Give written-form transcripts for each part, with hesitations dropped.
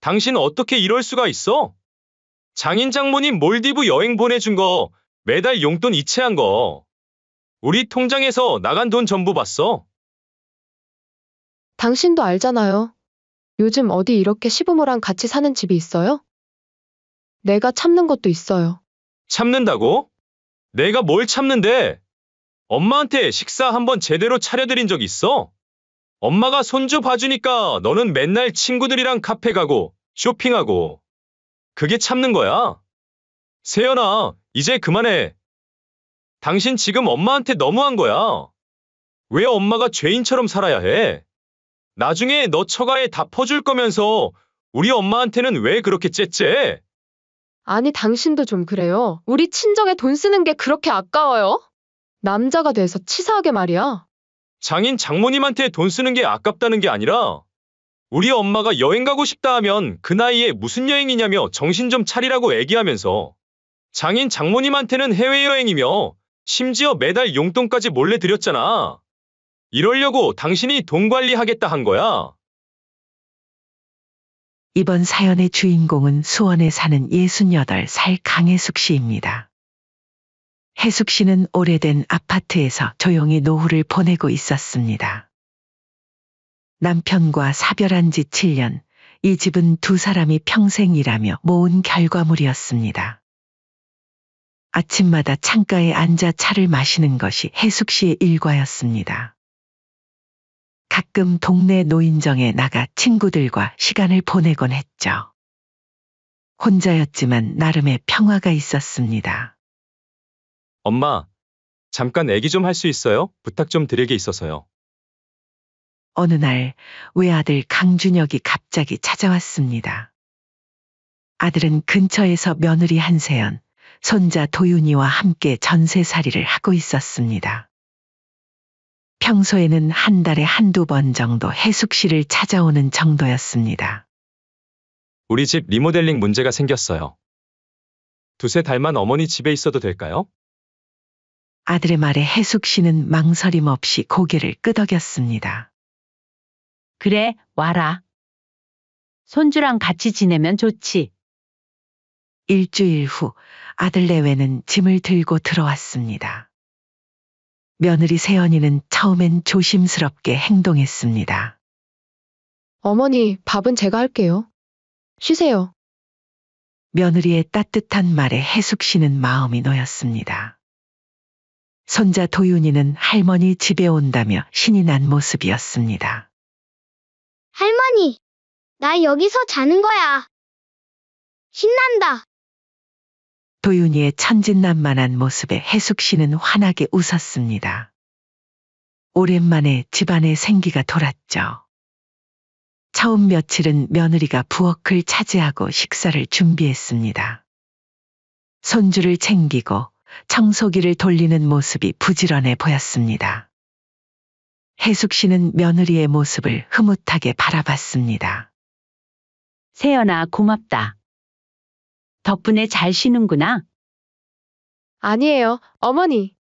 당신 어떻게 이럴 수가 있어? 장인 장모님 몰디브 여행 보내준 거, 매달 용돈 이체한 거. 우리 통장에서 나간 돈 전부 봤어. 당신도 알잖아요. 요즘 어디 이렇게 시부모랑 같이 사는 집이 있어요? 내가 참는 것도 있어요. 참는다고? 내가 뭘 참는데? 엄마한테 식사 한번 제대로 차려드린 적 있어? 엄마가 손주 봐주니까 너는 맨날 친구들이랑 카페 가고 쇼핑하고. 그게 참는 거야? 세연아, 이제 그만해. 당신 지금 엄마한테 너무한 거야. 왜 엄마가 죄인처럼 살아야 해? 나중에 너 처가에 다 퍼줄 거면서 우리 엄마한테는 왜 그렇게 째째? 아니, 당신도 좀 그래요. 우리 친정에 돈 쓰는 게 그렇게 아까워요? 남자가 돼서 치사하게 말이야. 장인 장모님한테 돈 쓰는 게 아깝다는 게 아니라 우리 엄마가 여행 가고 싶다 하면 그 나이에 무슨 여행이냐며 정신 좀 차리라고 애기하면서 장인 장모님한테는 해외여행이며 심지어 매달 용돈까지 몰래 드렸잖아. 이러려고 당신이 돈 관리하겠다 한 거야. 이번 사연의 주인공은 수원에 사는 68살 강혜숙 씨입니다. 혜숙 씨는 오래된 아파트에서 조용히 노후를 보내고 있었습니다. 남편과 사별한 지 7년, 이 집은 두 사람이 평생 일하며 모은 결과물이었습니다. 아침마다 창가에 앉아 차를 마시는 것이 혜숙 씨의 일과였습니다. 가끔 동네 노인정에 나가 친구들과 시간을 보내곤 했죠. 혼자였지만 나름의 평화가 있었습니다. 엄마, 잠깐 애기 좀 할 수 있어요? 부탁 좀 드릴 게 있어서요. 어느 날 외아들 강준혁이 갑자기 찾아왔습니다. 아들은 근처에서 며느리 한세연, 손자 도윤이와 함께 전세살이를 하고 있었습니다. 평소에는 한 달에 한두 번 정도 혜숙 씨를 찾아오는 정도였습니다. 우리 집 리모델링 문제가 생겼어요. 두세 달만 어머니 집에 있어도 될까요? 아들의 말에 혜숙 씨는 망설임 없이 고개를 끄덕였습니다. 그래, 와라. 손주랑 같이 지내면 좋지. 일주일 후 아들 내외는 짐을 들고 들어왔습니다. 며느리 세연이는 처음엔 조심스럽게 행동했습니다. 어머니, 밥은 제가 할게요. 쉬세요. 며느리의 따뜻한 말에 혜숙 씨는 마음이 놓였습니다. 손자 도윤이는 할머니 집에 온다며 신이 난 모습이었습니다. 할머니, 나 여기서 자는 거야. 신난다. 도윤이의 천진난만한 모습에 혜숙 씨는 환하게 웃었습니다. 오랜만에 집안에 생기가 돌았죠. 처음 며칠은 며느리가 부엌을 차지하고 식사를 준비했습니다. 손주를 챙기고 청소기를 돌리는 모습이 부지런해 보였습니다. 혜숙 씨는 며느리의 모습을 흐뭇하게 바라봤습니다. 세연아, 고맙다. 덕분에 잘 쉬는구나. 아니에요, 어머니.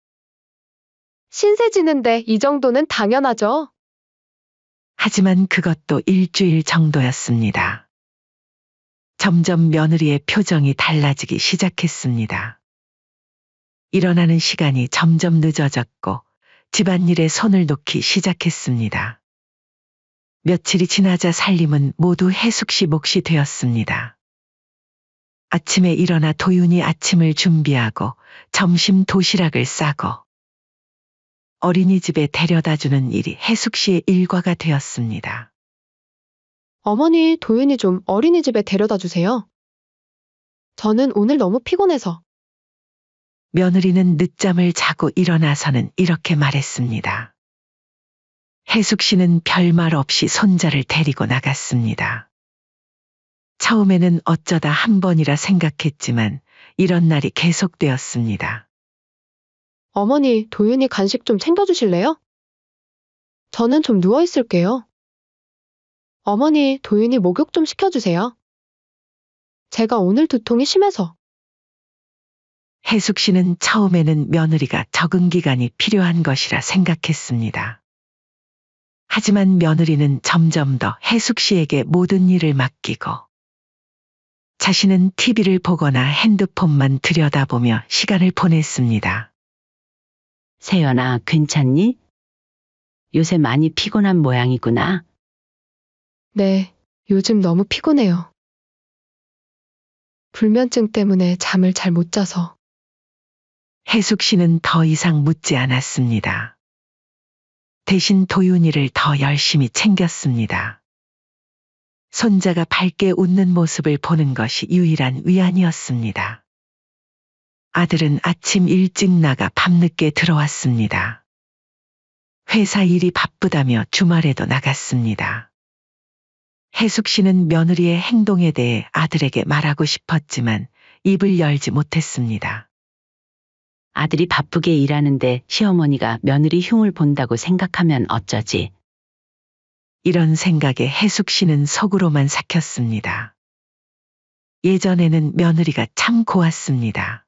신세 지는데 이 정도는 당연하죠. 하지만 그것도 일주일 정도였습니다. 점점 며느리의 표정이 달라지기 시작했습니다. 일어나는 시간이 점점 늦어졌고 집안일에 손을 놓기 시작했습니다. 며칠이 지나자 살림은 모두 혜숙 씨 몫이 되었습니다. 아침에 일어나 도윤이 아침을 준비하고 점심 도시락을 싸고 어린이집에 데려다주는 일이 혜숙 씨의 일과가 되었습니다. 어머니, 도윤이 좀 어린이집에 데려다 주세요. 저는 오늘 너무 피곤해서. 며느리는 늦잠을 자고 일어나서는 이렇게 말했습니다. 혜숙 씨는 별말 없이 손자를 데리고 나갔습니다. 처음에는 어쩌다 한 번이라 생각했지만 이런 날이 계속되었습니다. 어머니, 도윤이 간식 좀 챙겨주실래요? 저는 좀 누워있을게요. 어머니, 도윤이 목욕 좀 시켜주세요. 제가 오늘 두통이 심해서. 혜숙 씨는 처음에는 며느리가 적응 기간이 필요한 것이라 생각했습니다. 하지만 며느리는 점점 더 혜숙 씨에게 모든 일을 맡기고 자신은 TV를 보거나 핸드폰만 들여다보며 시간을 보냈습니다. 세연아, 괜찮니? 요새 많이 피곤한 모양이구나. 네, 요즘 너무 피곤해요. 불면증 때문에 잠을 잘 못 자서. 혜숙 씨는 더 이상 묻지 않았습니다. 대신 도윤이를 더 열심히 챙겼습니다. 손자가 밝게 웃는 모습을 보는 것이 유일한 위안이었습니다. 아들은 아침 일찍 나가 밤늦게 들어왔습니다. 회사 일이 바쁘다며 주말에도 나갔습니다. 혜숙 씨는 며느리의 행동에 대해 아들에게 말하고 싶었지만 입을 열지 못했습니다. 아들이 바쁘게 일하는데 시어머니가 며느리 흉을 본다고 생각하면 어쩌지? 이런 생각에 혜숙 씨는 속으로만 삭혔습니다. 예전에는 며느리가 참 고왔습니다.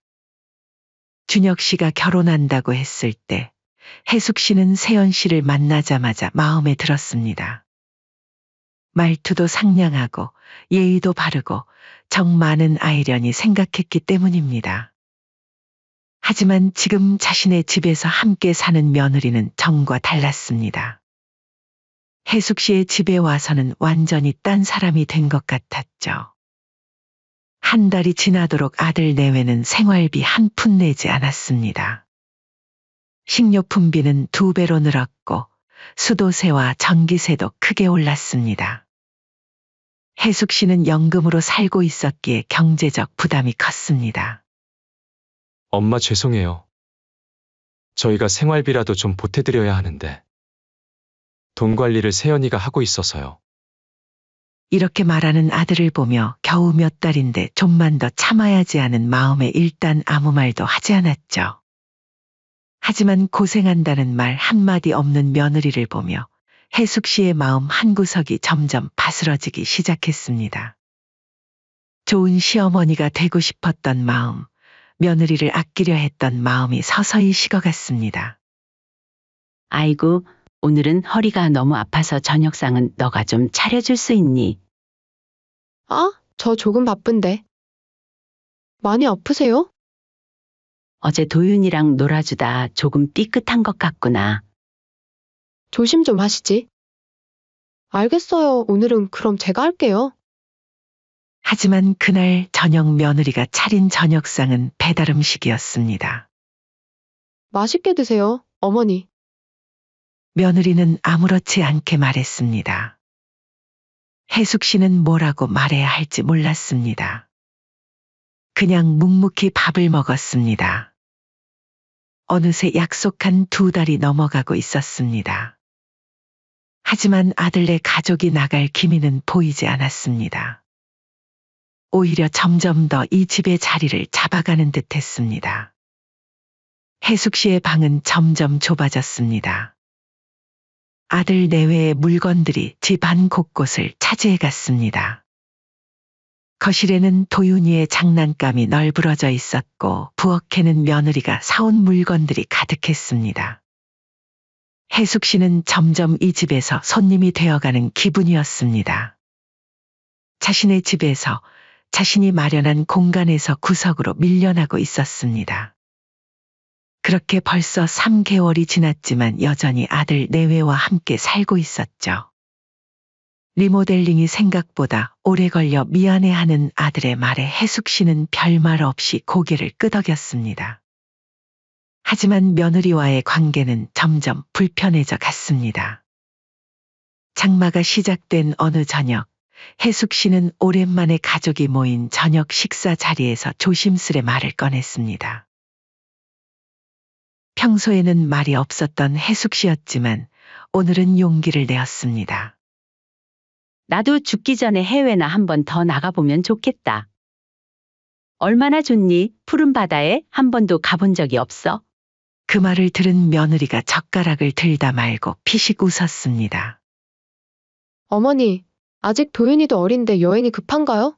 준혁 씨가 결혼한다고 했을 때 혜숙 씨는 세연 씨를 만나자마자 마음에 들었습니다. 말투도 상냥하고 예의도 바르고 정 많은 아이려니 생각했기 때문입니다. 하지만 지금 자신의 집에서 함께 사는 며느리는 정과 달랐습니다. 혜숙 씨의 집에 와서는 완전히 딴 사람이 된 것 같았죠. 한 달이 지나도록 아들 내외는 생활비 한 푼 내지 않았습니다. 식료품비는 2배로 늘었고 수도세와 전기세도 크게 올랐습니다. 혜숙 씨는 연금으로 살고 있었기에 경제적 부담이 컸습니다. 엄마 죄송해요. 저희가 생활비라도 좀 보태드려야 하는데. 돈 관리를 세연이가 하고 있어서요. 이렇게 말하는 아들을 보며 겨우 몇 달인데 좀만 더 참아야지 하는 마음에 일단 아무 말도 하지 않았죠. 하지만 고생한다는 말 한마디 없는 며느리를 보며 혜숙 씨의 마음 한구석이 점점 바스러지기 시작했습니다. 좋은 시어머니가 되고 싶었던 마음, 며느리를 아끼려 했던 마음이 서서히 식어갔습니다. 아이고, 오늘은 허리가 너무 아파서 저녁상은 너가 좀 차려줄 수 있니? 아, 저 조금 바쁜데. 많이 아프세요? 어제 도윤이랑 놀아주다 조금 삐끗한 것 같구나. 조심 좀 하시지. 알겠어요. 오늘은 그럼 제가 할게요. 하지만 그날 저녁 며느리가 차린 저녁상은 배달 음식이었습니다. 맛있게 드세요, 어머니. 며느리는 아무렇지 않게 말했습니다. 혜숙 씨는 뭐라고 말해야 할지 몰랐습니다. 그냥 묵묵히 밥을 먹었습니다. 어느새 약속한 2달이 넘어가고 있었습니다. 하지만 아들네 가족이 나갈 기미는 보이지 않았습니다. 오히려 점점 더 이 집의 자리를 잡아가는 듯 했습니다. 혜숙 씨의 방은 점점 좁아졌습니다. 아들 내외의 물건들이 집 안 곳곳을 차지해 갔습니다. 거실에는 도윤이의 장난감이 널브러져 있었고 부엌에는 며느리가 사온 물건들이 가득했습니다. 혜숙 씨는 점점 이 집에서 손님이 되어가는 기분이었습니다. 자신의 집에서 자신이 마련한 공간에서 구석으로 밀려나고 있었습니다. 그렇게 벌써 3개월이 지났지만 여전히 아들 내외와 함께 살고 있었죠. 리모델링이 생각보다 오래 걸려 미안해하는 아들의 말에 혜숙 씨는 별말 없이 고개를 끄덕였습니다. 하지만 며느리와의 관계는 점점 불편해져 갔습니다. 장마가 시작된 어느 저녁, 혜숙 씨는 오랜만에 가족이 모인 저녁 식사 자리에서 조심스레 말을 꺼냈습니다. 평소에는 말이 없었던 혜숙 씨였지만 오늘은 용기를 내었습니다. 나도 죽기 전에 해외나 한 번 더 나가보면 좋겠다. 얼마나 좋니? 푸른 바다에 한 번도 가본 적이 없어? 그 말을 들은 며느리가 젓가락을 들다 말고 피식 웃었습니다. 어머니, 아직 도윤이도 어린데 여행이 급한가요?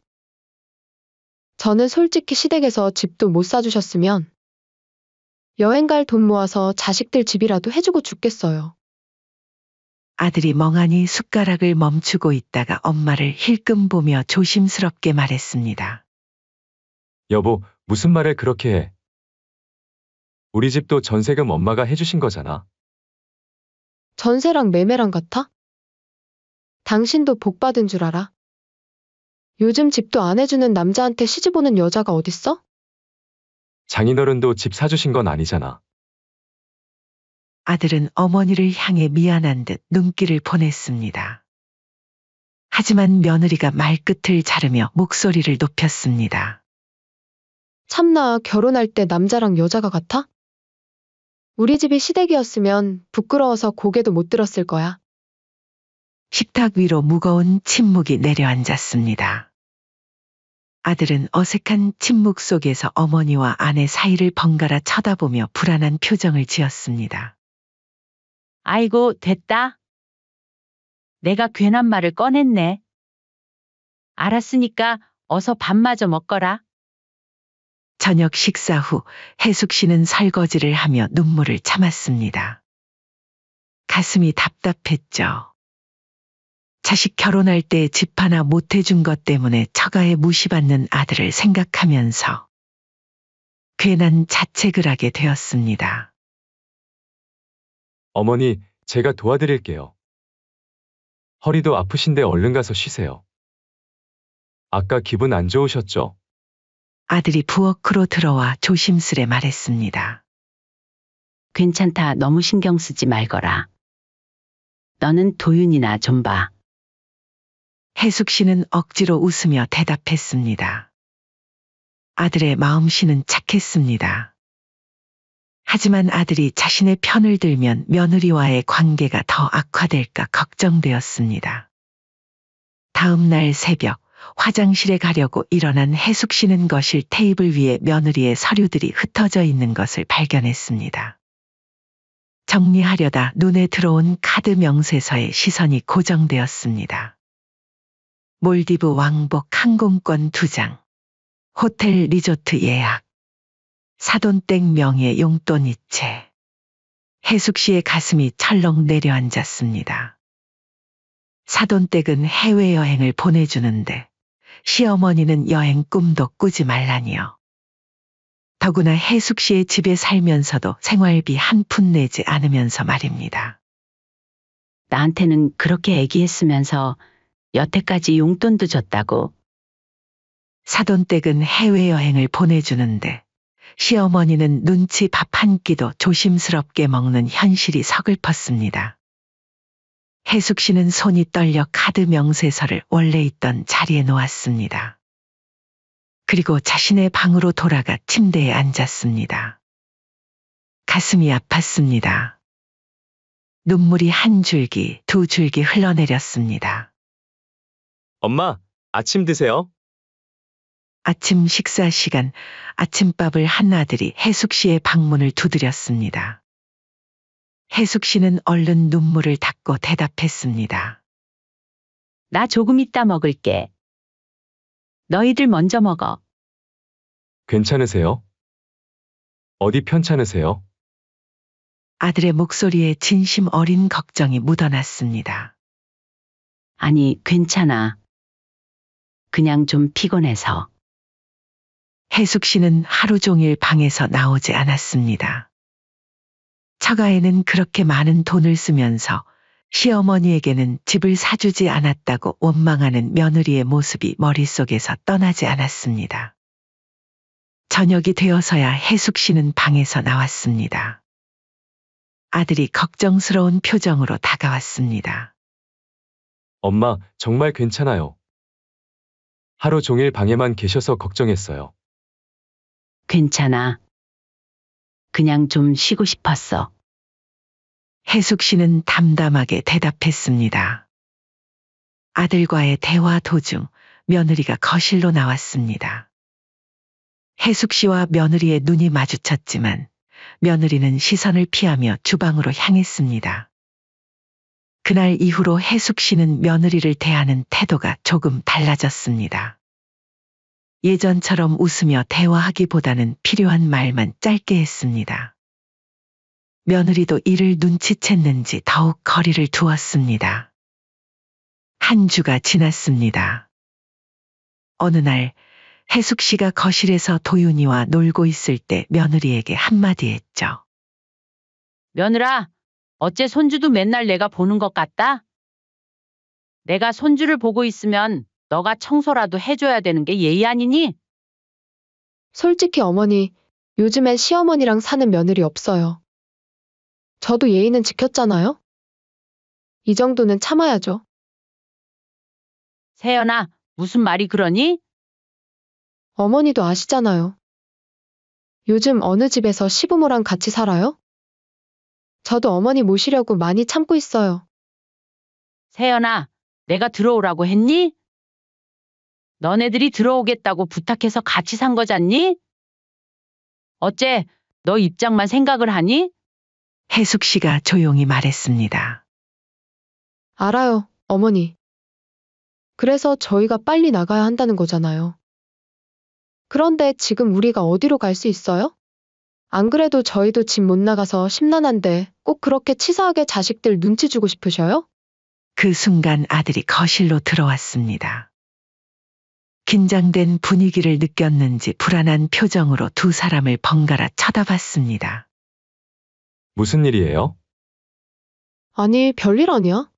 저는 솔직히 시댁에서 집도 못 사주셨으면 여행 갈 돈 모아서 자식들 집이라도 해주고 죽겠어요. 아들이 멍하니 숟가락을 멈추고 있다가 엄마를 힐끔 보며 조심스럽게 말했습니다. 여보, 무슨 말을 그렇게 해? 우리 집도 전세금 엄마가 해주신 거잖아. 전세랑 매매랑 같아? 당신도 복 받은 줄 알아? 요즘 집도 안 해주는 남자한테 시집 오는 여자가 어딨어? 장인어른도 집 사주신 건 아니잖아. 아들은 어머니를 향해 미안한 듯 눈길을 보냈습니다. 하지만 며느리가 말끝을 자르며 목소리를 높였습니다. 참나 결혼할 때 남자랑 여자가 같아? 우리 집이 시댁이었으면 부끄러워서 고개도 못 들었을 거야. 식탁 위로 무거운 침묵이 내려앉았습니다. 아들은 어색한 침묵 속에서 어머니와 아내 사이를 번갈아 쳐다보며 불안한 표정을 지었습니다. 아이고, 됐다. 내가 괜한 말을 꺼냈네. 알았으니까 어서 밥마저 먹거라. 저녁 식사 후 혜숙 씨는 설거지를 하며 눈물을 참았습니다. 가슴이 답답했죠. 자식 결혼할 때 집 하나 못 해준 것 때문에 처가에 무시받는 아들을 생각하면서 괜한 자책을 하게 되었습니다. 어머니, 제가 도와드릴게요. 허리도 아프신데 얼른 가서 쉬세요. 아까 기분 안 좋으셨죠? 아들이 부엌으로 들어와 조심스레 말했습니다. 괜찮다. 너무 신경 쓰지 말거라. 너는 도윤이나 좀 봐. 혜숙 씨는 억지로 웃으며 대답했습니다. 아들의 마음씨는 착했습니다. 하지만 아들이 자신의 편을 들면 며느리와의 관계가 더 악화될까 걱정되었습니다. 다음 날 새벽 화장실에 가려고 일어난 혜숙 씨는 거실 테이블 위에 며느리의 서류들이 흩어져 있는 것을 발견했습니다. 정리하려다 눈에 들어온 카드 명세서에 시선이 고정되었습니다. 몰디브 왕복 항공권 2장, 호텔 리조트 예약, 사돈댁 명의 용돈 이체. 혜숙 씨의 가슴이 철렁 내려앉았습니다. 사돈댁은 해외여행을 보내주는데 시어머니는 여행 꿈도 꾸지 말라니요. 더구나 혜숙 씨의 집에 살면서도 생활비 한 푼 내지 않으면서 말입니다. 나한테는 그렇게 애기했으면서 여태까지 용돈도 줬다고. 사돈댁은 해외여행을 보내주는데 시어머니는 눈치 밥 한 끼도 조심스럽게 먹는 현실이 서글펐습니다. 혜숙 씨는 손이 떨려 카드 명세서를 원래 있던 자리에 놓았습니다. 그리고 자신의 방으로 돌아가 침대에 앉았습니다. 가슴이 아팠습니다. 눈물이 한 줄기, 두 줄기 흘러내렸습니다. 엄마, 아침 드세요. 아침 식사 시간, 아침밥을 한 아들이 혜숙 씨의 방문을 두드렸습니다. 혜숙 씨는 얼른 눈물을 닦고 대답했습니다. 나 조금 이따 먹을게. 너희들 먼저 먹어. 괜찮으세요? 어디 편찮으세요? 아들의 목소리에 진심 어린 걱정이 묻어났습니다. 아니, 괜찮아. 그냥 좀 피곤해서. 혜숙 씨는 하루 종일 방에서 나오지 않았습니다. 처가에는 그렇게 많은 돈을 쓰면서 시어머니에게는 집을 사주지 않았다고 원망하는 며느리의 모습이 머릿속에서 떠나지 않았습니다. 저녁이 되어서야 혜숙 씨는 방에서 나왔습니다. 아들이 걱정스러운 표정으로 다가왔습니다. 엄마, 정말 괜찮아요. 하루 종일 방에만 계셔서 걱정했어요. 괜찮아. 그냥 좀 쉬고 싶었어. 혜숙 씨는 담담하게 대답했습니다. 아들과의 대화 도중 며느리가 거실로 나왔습니다. 혜숙 씨와 며느리의 눈이 마주쳤지만 며느리는 시선을 피하며 주방으로 향했습니다. 그날 이후로 혜숙 씨는 며느리를 대하는 태도가 조금 달라졌습니다. 예전처럼 웃으며 대화하기보다는 필요한 말만 짧게 했습니다. 며느리도 이를 눈치챘는지 더욱 거리를 두었습니다. 한 주가 지났습니다. 어느 날 혜숙 씨가 거실에서 도윤이와 놀고 있을 때 며느리에게 한마디 했죠. 며느라, 어째 손주도 맨날 내가 보는 것 같다? 내가 손주를 보고 있으면 너가 청소라도 해줘야 되는 게 예의 아니니? 솔직히 어머니, 요즘엔 시어머니랑 사는 며느리 없어요. 저도 예의는 지켰잖아요? 이 정도는 참아야죠. 세연아, 무슨 말이 그러니? 어머니도 아시잖아요. 요즘 어느 집에서 시부모랑 같이 살아요? 저도 어머니 모시려고 많이 참고 있어요. 세연아, 내가 들어오라고 했니? 너네들이 들어오겠다고 부탁해서 같이 산 거잖니? 어째 너 입장만 생각을 하니? 혜숙 씨가 조용히 말했습니다. 알아요, 어머니. 그래서 저희가 빨리 나가야 한다는 거잖아요. 그런데 지금 우리가 어디로 갈 수 있어요? 안 그래도 저희도 집 못 나가서 심란한데 꼭 그렇게 치사하게 자식들 눈치 주고 싶으셔요? 그 순간 아들이 거실로 들어왔습니다. 긴장된 분위기를 느꼈는지 불안한 표정으로 두 사람을 번갈아 쳐다봤습니다. 무슨 일이에요? 아니, 별일 아니야?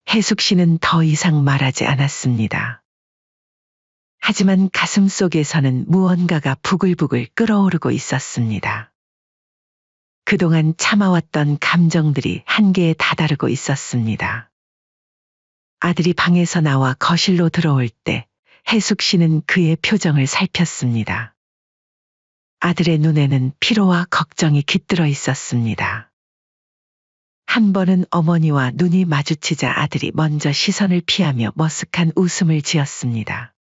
혜숙 씨는 더 이상 말하지 않았습니다. 하지만 가슴 속에서는 무언가가 부글부글 끓어오르고 있었습니다. 그동안 참아왔던 감정들이 한계에 다다르고 있었습니다. 아들이 방에서 나와 거실로 들어올 때 혜숙 씨는 그의 표정을 살폈습니다. 아들의 눈에는 피로와 걱정이 깃들어 있었습니다. 한 번은 어머니와 눈이 마주치자 아들이 먼저 시선을 피하며 머쓱한 웃음을 지었습니다.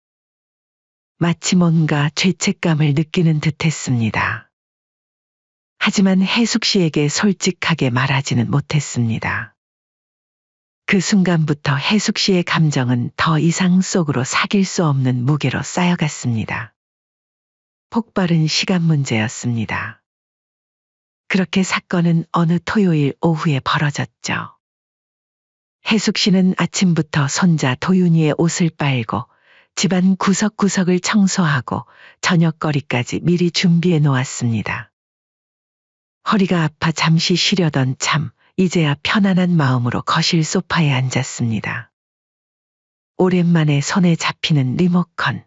마치 뭔가 죄책감을 느끼는 듯했습니다. 하지만 혜숙 씨에게 솔직하게 말하지는 못했습니다. 그 순간부터 혜숙 씨의 감정은 더 이상 속으로 삭일 수 없는 무게로 쌓여갔습니다. 폭발은 시간 문제였습니다. 그렇게 사건은 어느 토요일 오후에 벌어졌죠. 혜숙 씨는 아침부터 손자 도윤이의 옷을 빨고 집안 구석구석을 청소하고 저녁거리까지 미리 준비해 놓았습니다. 허리가 아파 잠시 쉬려던 참 이제야 편안한 마음으로 거실 소파에 앉았습니다. 오랜만에 손에 잡히는 리모컨.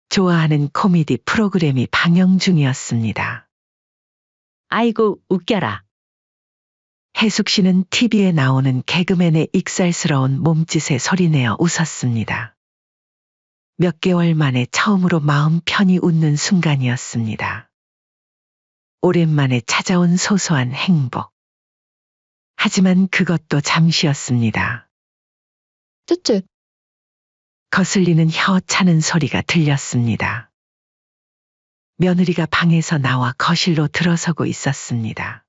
좋아하는 코미디 프로그램이 방영 중이었습니다. 아이고, 웃겨라. 혜숙 씨는 TV에 나오는 개그맨의 익살스러운 몸짓에 소리내어 웃었습니다. 몇 개월 만에 처음으로 마음 편히 웃는 순간이었습니다. 오랜만에 찾아온 소소한 행복. 하지만 그것도 잠시였습니다. 쯧쯧. 거슬리는 혀 차는 소리가 들렸습니다. 며느리가 방에서 나와 거실로 들어서고 있었습니다.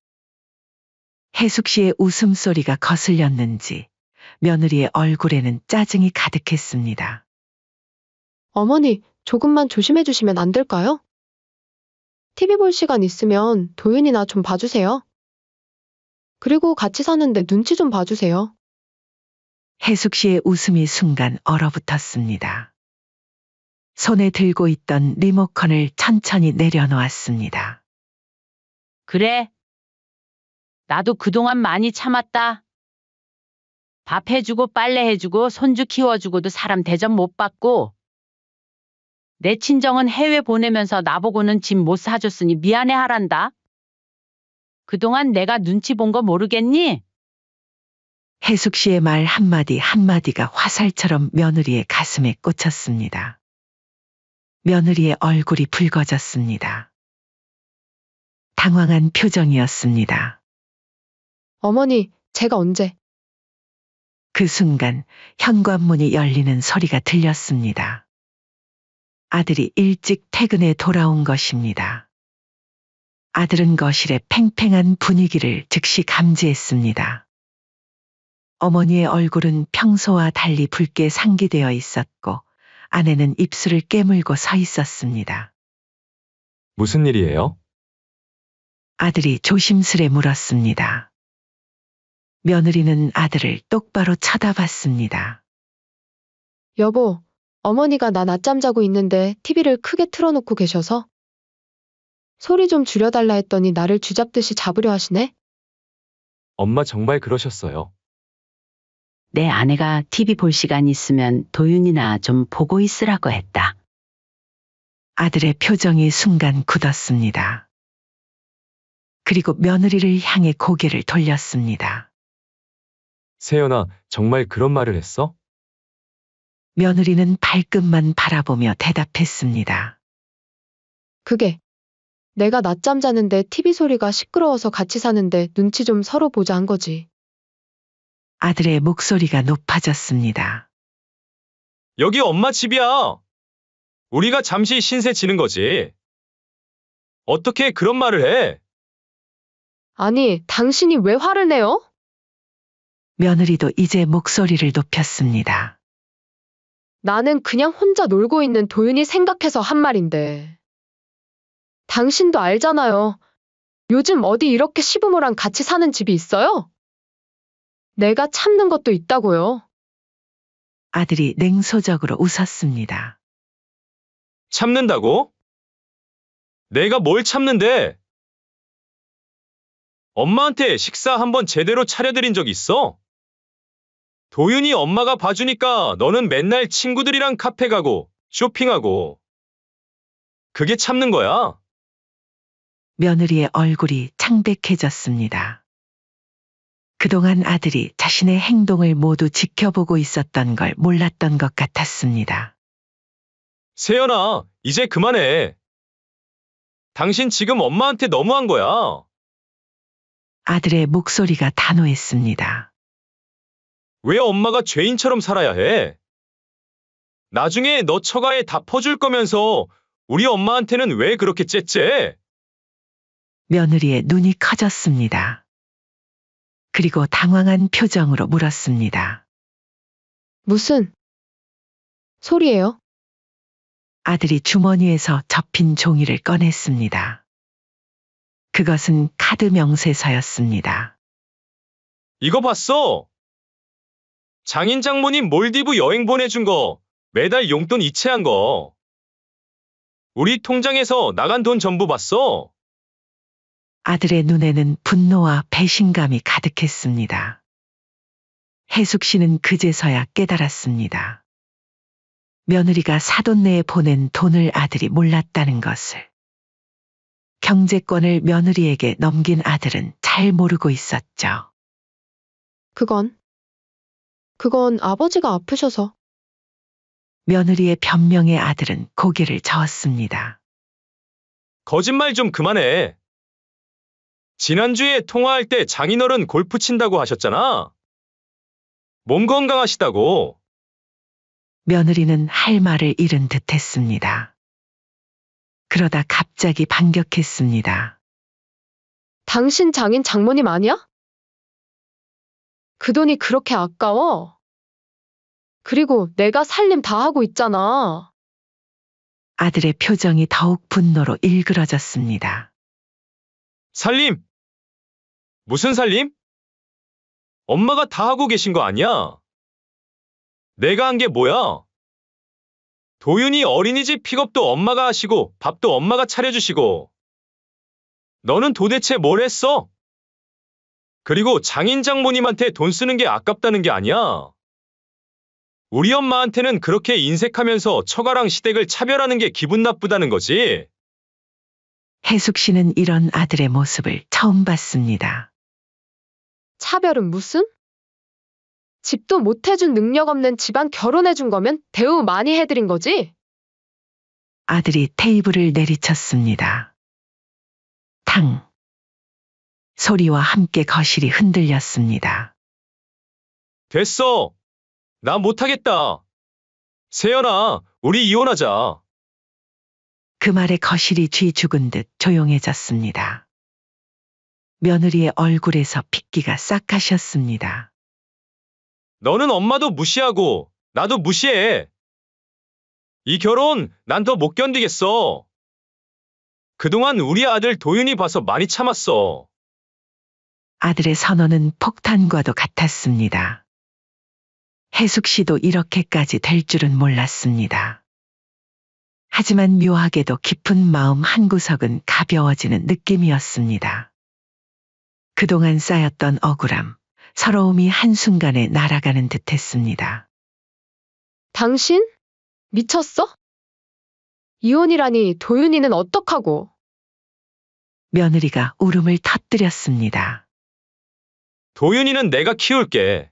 혜숙 씨의 웃음소리가 거슬렸는지 며느리의 얼굴에는 짜증이 가득했습니다. 어머니, 조금만 조심해 주시면 안 될까요? TV 볼 시간 있으면 도윤이나 좀 봐주세요. 그리고 같이 사는데 눈치 좀 봐주세요. 혜숙 씨의 웃음이 순간 얼어붙었습니다. 손에 들고 있던 리모컨을 천천히 내려놓았습니다. 그래. 나도 그동안 많이 참았다. 밥 해주고 빨래 해주고 손주 키워주고도 사람 대접 못 받고 내 친정은 해외 보내면서 나보고는 집 못 사줬으니 미안해 하란다. 그동안 내가 눈치 본 거 모르겠니? 혜숙 씨의 말 한마디 한마디가 화살처럼 며느리의 가슴에 꽂혔습니다. 며느리의 얼굴이 붉어졌습니다. 당황한 표정이었습니다. 어머니, 제가 언제? 그 순간 현관문이 열리는 소리가 들렸습니다. 아들이 일찍 퇴근해 돌아온 것입니다. 아들은 거실의 팽팽한 분위기를 즉시 감지했습니다. 어머니의 얼굴은 평소와 달리 붉게 상기되어 있었고 아내는 입술을 깨물고 서 있었습니다. 무슨 일이에요? 아들이 조심스레 물었습니다. 며느리는 아들을 똑바로 쳐다봤습니다. 여보, 어머니가 나 낮잠 자고 있는데 TV를 크게 틀어놓고 계셔서 소리 좀 줄여달라 했더니 나를 쥐잡듯이 잡으려 하시네? 엄마 정말 그러셨어요. 내 아내가 TV 볼 시간 있으면 도윤이나 좀 보고 있으라고 했다. 아들의 표정이 순간 굳었습니다. 그리고 며느리를 향해 고개를 돌렸습니다. 세연아, 정말 그런 말을 했어? 며느리는 발끝만 바라보며 대답했습니다. 그게 내가 낮잠 자는데 TV 소리가 시끄러워서 같이 사는데 눈치 좀 서로 보자 한 거지. 아들의 목소리가 높아졌습니다. 여기 엄마 집이야. 우리가 잠시 신세 지는 거지. 어떻게 그런 말을 해? 아니, 당신이 왜 화를 내요? 며느리도 이제 목소리를 높였습니다. 나는 그냥 혼자 놀고 있는 도윤이 생각해서 한 말인데. 당신도 알잖아요. 요즘 어디 이렇게 시부모랑 같이 사는 집이 있어요? 내가 참는 것도 있다고요. 아들이 냉소적으로 웃었습니다. 참는다고? 내가 뭘 참는데? 엄마한테 식사 한번 제대로 차려드린 적 있어? 도윤이 엄마가 봐주니까 너는 맨날 친구들이랑 카페 가고 쇼핑하고. 그게 참는 거야? 며느리의 얼굴이 창백해졌습니다. 그동안 아들이 자신의 행동을 모두 지켜보고 있었던 걸 몰랐던 것 같았습니다. 세연아, 이제 그만해. 당신 지금 엄마한테 너무한 거야. 아들의 목소리가 단호했습니다. 왜 엄마가 죄인처럼 살아야 해? 나중에 너 처가에 다 퍼줄 거면서 우리 엄마한테는 왜 그렇게 째째? 며느리의 눈이 커졌습니다. 그리고 당황한 표정으로 물었습니다. 무슨 소리예요? 아들이 주머니에서 접힌 종이를 꺼냈습니다. 그것은 카드 명세서였습니다. 이거 봤어? 장인 장모님 몰디브 여행 보내준 거, 매달 용돈 이체한 거. 우리 통장에서 나간 돈 전부 봤어? 아들의 눈에는 분노와 배신감이 가득했습니다. 해숙 씨는 그제서야 깨달았습니다. 며느리가 사돈네에 보낸 돈을 아들이 몰랐다는 것을. 경제권을 며느리에게 넘긴 아들은 잘 모르고 있었죠. 그건 아버지가 아프셔서. 며느리의 변명에 아들은 고개를 저었습니다. 거짓말 좀 그만해. 지난주에 통화할 때 장인어른 골프 친다고 하셨잖아. 몸 건강하시다고. 며느리는 할 말을 잃은 듯 했습니다. 그러다 갑자기 반격했습니다. 당신 장인 장모님 아니야? 그 돈이 그렇게 아까워? 그리고 내가 살림 다 하고 있잖아. 아들의 표정이 더욱 분노로 일그러졌습니다. 살림? 무슨 살림? 엄마가 다 하고 계신 거 아니야? 내가 한 게 뭐야? 도윤이 어린이집 픽업도 엄마가 하시고 밥도 엄마가 차려주시고. 너는 도대체 뭘 했어? 그리고 장인 장모님한테 돈 쓰는 게 아깝다는 게 아니야. 우리 엄마한테는 그렇게 인색하면서 처가랑 시댁을 차별하는 게 기분 나쁘다는 거지. 해숙 씨는 이런 아들의 모습을 처음 봤습니다. 차별은 무슨? 집도 못 해준 능력 없는 집안 결혼해준 거면 대우 많이 해드린 거지? 아들이 테이블을 내리쳤습니다. 탕! 소리와 함께 거실이 흔들렸습니다. 됐어. 나 못하겠다. 세연아, 우리 이혼하자. 그 말에 거실이 쥐 죽은 듯 조용해졌습니다. 며느리의 얼굴에서 핏기가 싹 가셨습니다. 너는 엄마도 무시하고 나도 무시해. 이 결혼 난 더 못 견디겠어. 그동안 우리 아들 도윤이 봐서 많이 참았어. 아들의 선언은 폭탄과도 같았습니다. 해숙 씨도 이렇게까지 될 줄은 몰랐습니다. 하지만 묘하게도 깊은 마음 한구석은 가벼워지는 느낌이었습니다. 그동안 쌓였던 억울함, 서러움이 한순간에 날아가는 듯했습니다. 당신? 미쳤어? 이혼이라니 도윤이는 어떡하고? 며느리가 울음을 터뜨렸습니다. 도윤이는 내가 키울게.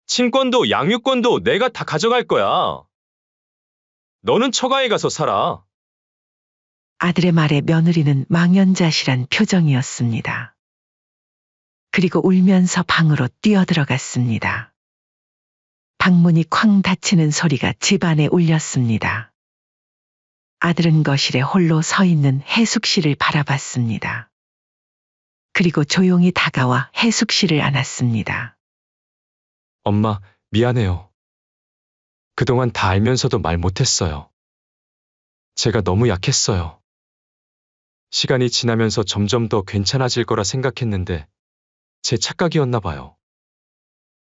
친권도 양육권도 내가 다 가져갈 거야. 너는 처가에 가서 살아. 아들의 말에 며느리는 망연자실한 표정이었습니다. 그리고 울면서 방으로 뛰어들어갔습니다. 방문이 쾅 닫히는 소리가 집안에 울렸습니다. 아들은 거실에 홀로 서 있는 해숙 씨를 바라봤습니다. 그리고 조용히 다가와 해숙 씨를 안았습니다. 엄마, 미안해요. 그동안 다 알면서도 말 못했어요. 제가 너무 약했어요. 시간이 지나면서 점점 더 괜찮아질 거라 생각했는데 제 착각이었나 봐요.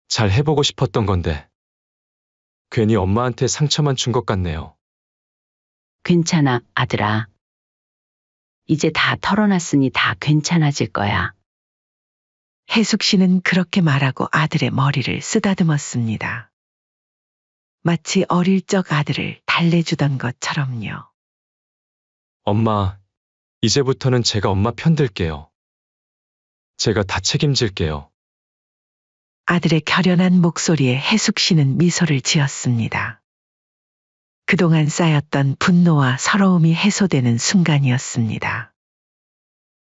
잘 해보고 싶었던 건데 괜히 엄마한테 상처만 준 것 같네요. 괜찮아, 아들아. 이제 다 털어놨으니 다 괜찮아질 거야. 해숙 씨는 그렇게 말하고 아들의 머리를 쓰다듬었습니다. 마치 어릴 적 아들을 달래주던 것처럼요. 엄마, 이제부터는 제가 엄마 편들게요. 제가 다 책임질게요. 아들의 결연한 목소리에 해숙 씨는 미소를 지었습니다. 그동안 쌓였던 분노와 서러움이 해소되는 순간이었습니다.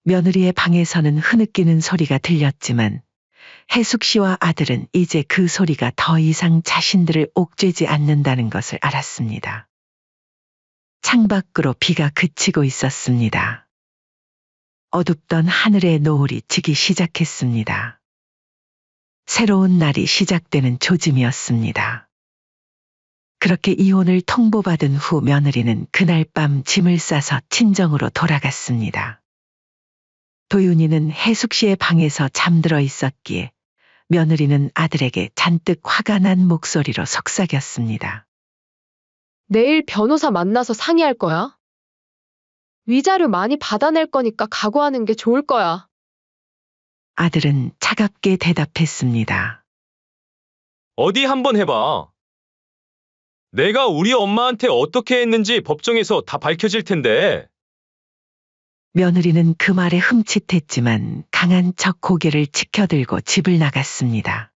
며느리의 방에서는 흐느끼는 소리가 들렸지만 해숙 씨와 아들은 이제 그 소리가 더 이상 자신들을 옥죄지 않는다는 것을 알았습니다. 창밖으로 비가 그치고 있었습니다. 어둡던 하늘의 노을이 지기 시작했습니다. 새로운 날이 시작되는 조짐이었습니다. 그렇게 이혼을 통보받은 후 며느리는 그날 밤 짐을 싸서 친정으로 돌아갔습니다. 도윤이는 해숙 씨의 방에서 잠들어 있었기에 며느리는 아들에게 잔뜩 화가 난 목소리로 속삭였습니다. 내일 변호사 만나서 상의할 거야. 위자료 많이 받아낼 거니까 각오하는 게 좋을 거야. 아들은 차갑게 대답했습니다. 어디 한번 해봐. 내가 우리 엄마한테 어떻게 했는지 법정에서 다 밝혀질 텐데. 며느리는 그 말에 흠칫했지만 강한 척 고개를 치켜들고 집을 나갔습니다.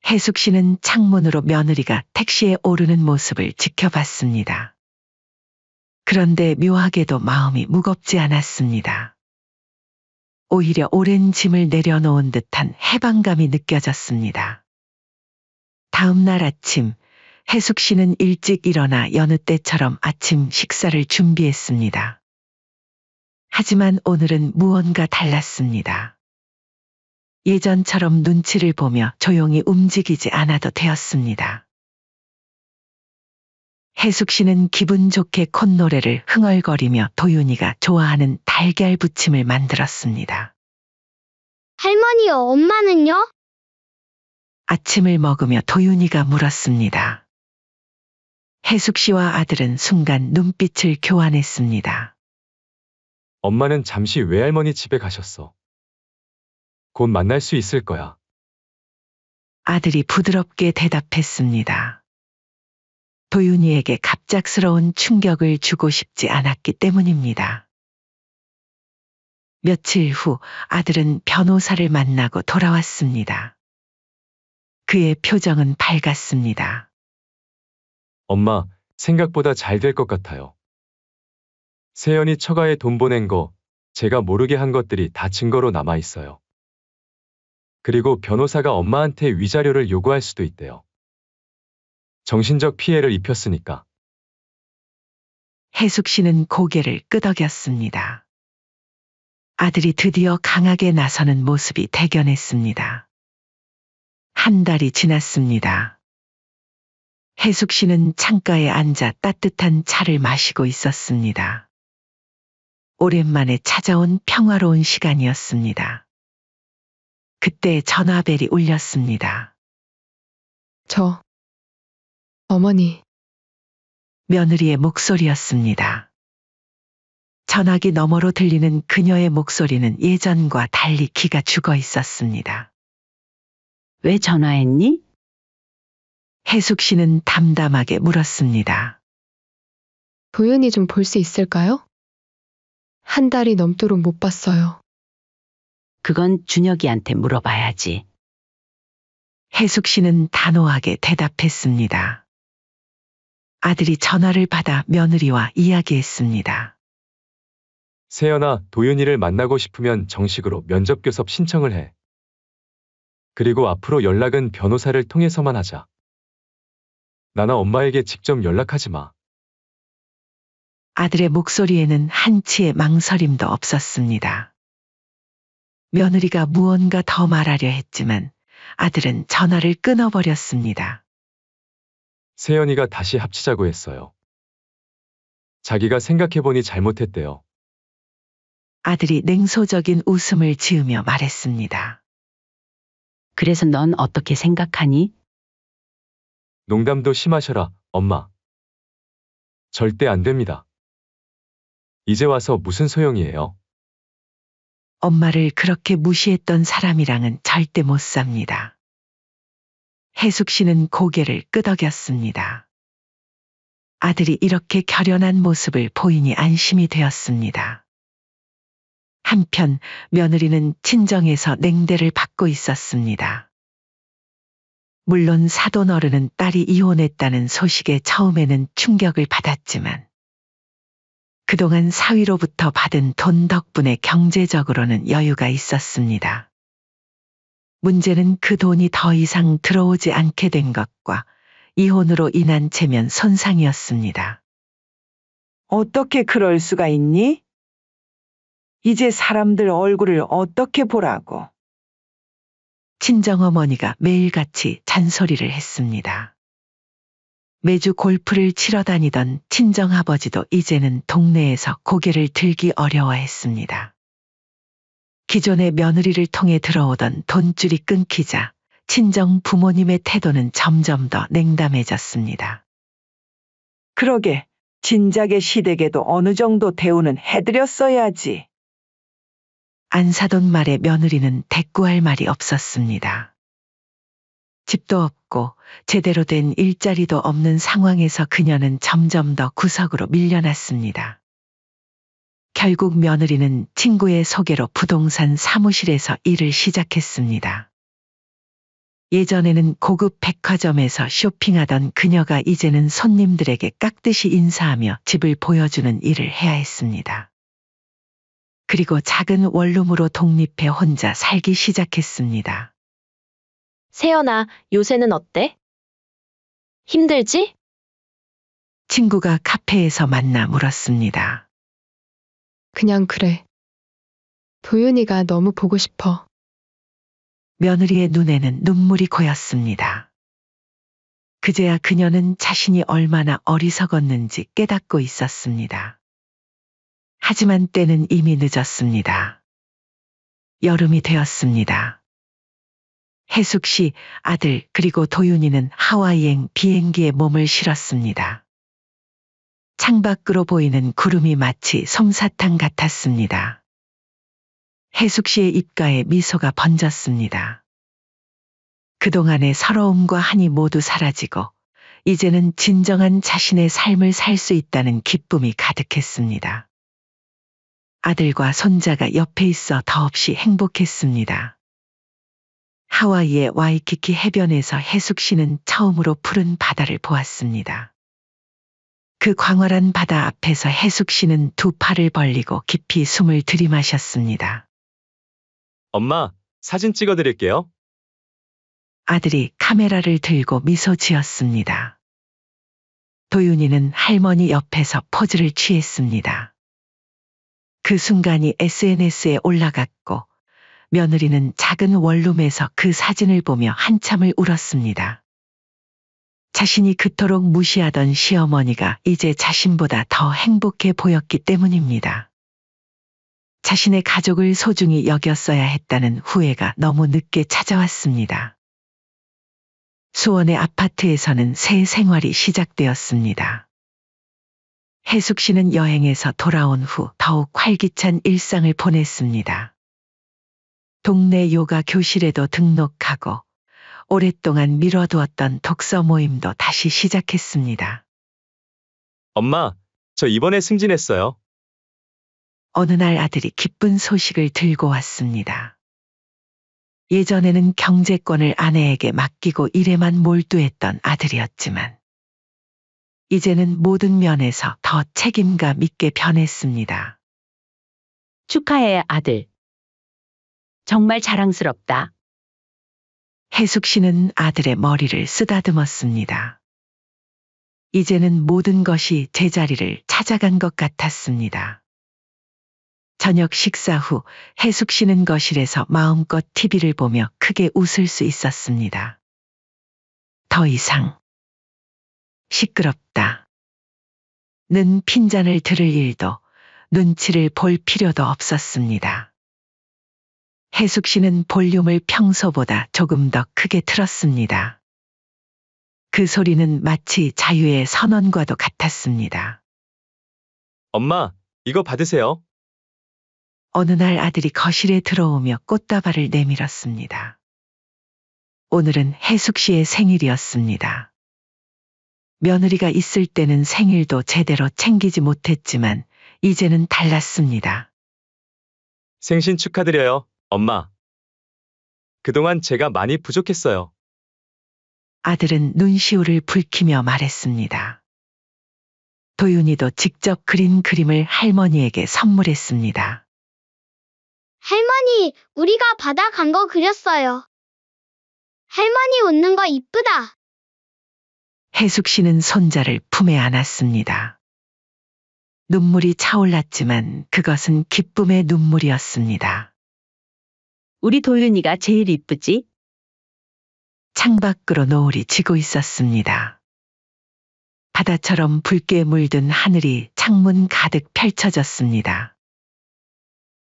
해숙 씨는 창문으로 며느리가 택시에 오르는 모습을 지켜봤습니다. 그런데 묘하게도 마음이 무겁지 않았습니다. 오히려 오랜 짐을 내려놓은 듯한 해방감이 느껴졌습니다. 다음 날 아침, 해숙 씨는 일찍 일어나 여느 때처럼 아침 식사를 준비했습니다. 하지만 오늘은 무언가 달랐습니다. 예전처럼 눈치를 보며 조용히 움직이지 않아도 되었습니다. 해숙 씨는 기분 좋게 콧노래를 흥얼거리며 도윤이가 좋아하는 달걀 부침을 만들었습니다. 할머니요, 엄마는요? 아침을 먹으며 도윤이가 물었습니다. 해숙 씨와 아들은 순간 눈빛을 교환했습니다. 엄마는 잠시 외할머니 집에 가셨어. 곧 만날 수 있을 거야. 아들이 부드럽게 대답했습니다. 도윤이에게 갑작스러운 충격을 주고 싶지 않았기 때문입니다. 며칠 후 아들은 변호사를 만나고 돌아왔습니다. 그의 표정은 밝았습니다. 엄마, 생각보다 잘 될 것 같아요. 세연이 처가에 돈 보낸 거, 제가 모르게 한 것들이 다 증거로 남아 있어요. 그리고 변호사가 엄마한테 위자료를 요구할 수도 있대요. 정신적 피해를 입혔으니까. 해숙 씨는 고개를 끄덕였습니다. 아들이 드디어 강하게 나서는 모습이 대견했습니다. 한 달이 지났습니다. 해숙 씨는 창가에 앉아 따뜻한 차를 마시고 있었습니다. 오랜만에 찾아온 평화로운 시간이었습니다. 그때 전화벨이 울렸습니다. 어머니, 며느리의 목소리였습니다. 전화기 너머로 들리는 그녀의 목소리는 예전과 달리 기가 죽어 있었습니다. 왜 전화했니? 혜숙 씨는 담담하게 물었습니다. 도윤이 좀 볼 수 있을까요? 한 달이 넘도록 못 봤어요. 그건 준혁이한테 물어봐야지. 혜숙 씨는 단호하게 대답했습니다. 아들이 전화를 받아 며느리와 이야기했습니다. 세연아, 도윤이를 만나고 싶으면 정식으로 면접 교섭 신청을 해. 그리고 앞으로 연락은 변호사를 통해서만 하자. 나나 엄마에게 직접 연락하지 마. 아들의 목소리에는 한치의 망설임도 없었습니다. 며느리가 무언가 더 말하려 했지만 아들은 전화를 끊어버렸습니다. 세연이가 다시 합치자고 했어요. 자기가 생각해보니 잘못했대요. 아들이 냉소적인 웃음을 지으며 말했습니다. 그래서 넌 어떻게 생각하니? 농담도 심하셔라, 엄마. 절대 안 됩니다. 이제 와서 무슨 소용이에요? 엄마를 그렇게 무시했던 사람이랑은 절대 못 삽니다. 혜숙 씨는 고개를 끄덕였습니다. 아들이 이렇게 결연한 모습을 보이니 안심이 되었습니다. 한편 며느리는 친정에서 냉대를 받고 있었습니다. 물론 사돈 어른은 딸이 이혼했다는 소식에 처음에는 충격을 받았지만 그동안 사위로부터 받은 돈 덕분에 경제적으로는 여유가 있었습니다. 문제는 그 돈이 더 이상 들어오지 않게 된 것과 이혼으로 인한 체면 손상이었습니다. 어떻게 그럴 수가 있니? 이제 사람들 얼굴을 어떻게 보라고. 친정어머니가 매일같이 잔소리를 했습니다. 매주 골프를 치러 다니던 친정아버지도 이제는 동네에서 고개를 들기 어려워했습니다. 기존의 며느리를 통해 들어오던 돈줄이 끊기자 친정 부모님의 태도는 점점 더 냉담해졌습니다. 그러게 진작에 시댁에도 어느 정도 대우는 해드렸어야지. 안사돈 말에 며느리는 대꾸할 말이 없었습니다. 집도 없고 제대로 된 일자리도 없는 상황에서 그녀는 점점 더 구석으로 밀려났습니다. 결국 며느리는 친구의 소개로 부동산 사무실에서 일을 시작했습니다. 예전에는 고급 백화점에서 쇼핑하던 그녀가 이제는 손님들에게 깍듯이 인사하며 집을 보여주는 일을 해야 했습니다. 그리고 작은 원룸으로 독립해 혼자 살기 시작했습니다. 세연아, 요새는 어때? 힘들지? 친구가 카페에서 만나 물었습니다. 그냥 그래. 도윤이가 너무 보고 싶어. 며느리의 눈에는 눈물이 고였습니다. 그제야 그녀는 자신이 얼마나 어리석었는지 깨닫고 있었습니다. 하지만 때는 이미 늦었습니다. 여름이 되었습니다. 혜숙 씨, 아들 그리고 도윤이는 하와이행 비행기에 몸을 실었습니다. 창밖으로 보이는 구름이 마치 솜사탕 같았습니다. 혜숙 씨의 입가에 미소가 번졌습니다. 그동안의 서러움과 한이 모두 사라지고 이제는 진정한 자신의 삶을 살 수 있다는 기쁨이 가득했습니다. 아들과 손자가 옆에 있어 더없이 행복했습니다. 하와이의 와이키키 해변에서 혜숙 씨는 처음으로 푸른 바다를 보았습니다. 그 광활한 바다 앞에서 혜숙 씨는 두 팔을 벌리고 깊이 숨을 들이마셨습니다. 엄마, 사진 찍어드릴게요. 아들이 카메라를 들고 미소 지었습니다. 도윤이는 할머니 옆에서 포즈를 취했습니다. 그 순간이 SNS에 올라갔고 며느리는 작은 원룸에서 그 사진을 보며 한참을 울었습니다. 자신이 그토록 무시하던 시어머니가 이제 자신보다 더 행복해 보였기 때문입니다. 자신의 가족을 소중히 여겼어야 했다는 후회가 너무 늦게 찾아왔습니다. 수원의 아파트에서는 새 생활이 시작되었습니다. 혜숙 씨는 여행에서 돌아온 후 더욱 활기찬 일상을 보냈습니다. 동네 요가 교실에도 등록하고 오랫동안 미뤄두었던 독서 모임도 다시 시작했습니다. 엄마, 저 이번에 승진했어요. 어느 날 아들이 기쁜 소식을 들고 왔습니다. 예전에는 경제권을 아내에게 맡기고 일에만 몰두했던 아들이었지만 이제는 모든 면에서 더 책임감 있게 변했습니다. 축하해, 아들. 정말 자랑스럽다. 혜숙 씨는 아들의 머리를 쓰다듬었습니다. 이제는 모든 것이 제자리를 찾아간 것 같았습니다. 저녁 식사 후 혜숙 씨는 거실에서 마음껏 TV를 보며 크게 웃을 수 있었습니다. 더 이상 시끄럽다. 는 핀잔을 들을 일도 눈치를 볼 필요도 없었습니다. 혜숙 씨는 볼륨을 평소보다 조금 더 크게 틀었습니다. 그 소리는 마치 자유의 선언과도 같았습니다. 엄마, 이거 받으세요. 어느 날 아들이 거실에 들어오며 꽃다발을 내밀었습니다. 오늘은 혜숙 씨의 생일이었습니다. 며느리가 있을 때는 생일도 제대로 챙기지 못했지만 이제는 달랐습니다. 생신 축하드려요, 엄마. 그동안 제가 많이 부족했어요. 아들은 눈시울을 붉히며 말했습니다. 도윤이도 직접 그린 그림을 할머니에게 선물했습니다. 할머니, 우리가 바다 간 거 그렸어요. 할머니 웃는 거 이쁘다. 혜숙 씨는 손자를 품에 안았습니다. 눈물이 차올랐지만 그것은 기쁨의 눈물이었습니다. 우리 도윤이가 제일 이쁘지? 창밖으로 노을이 지고 있었습니다. 바다처럼 붉게 물든 하늘이 창문 가득 펼쳐졌습니다.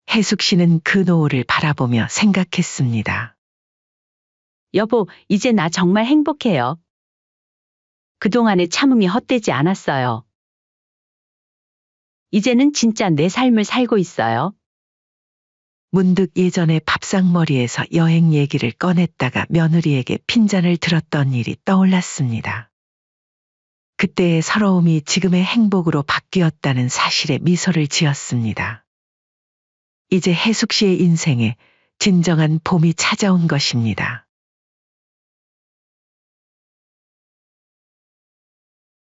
혜숙 씨는 그 노을을 바라보며 생각했습니다. 여보, 이제 나 정말 행복해요. 그동안의 참음이 헛되지 않았어요. 이제는 진짜 내 삶을 살고 있어요. 문득 예전에 밥상머리에서 여행 얘기를 꺼냈다가 며느리에게 핀잔을 들었던 일이 떠올랐습니다. 그때의 서러움이 지금의 행복으로 바뀌었다는 사실에 미소를 지었습니다. 이제 혜숙 씨의 인생에 진정한 봄이 찾아온 것입니다.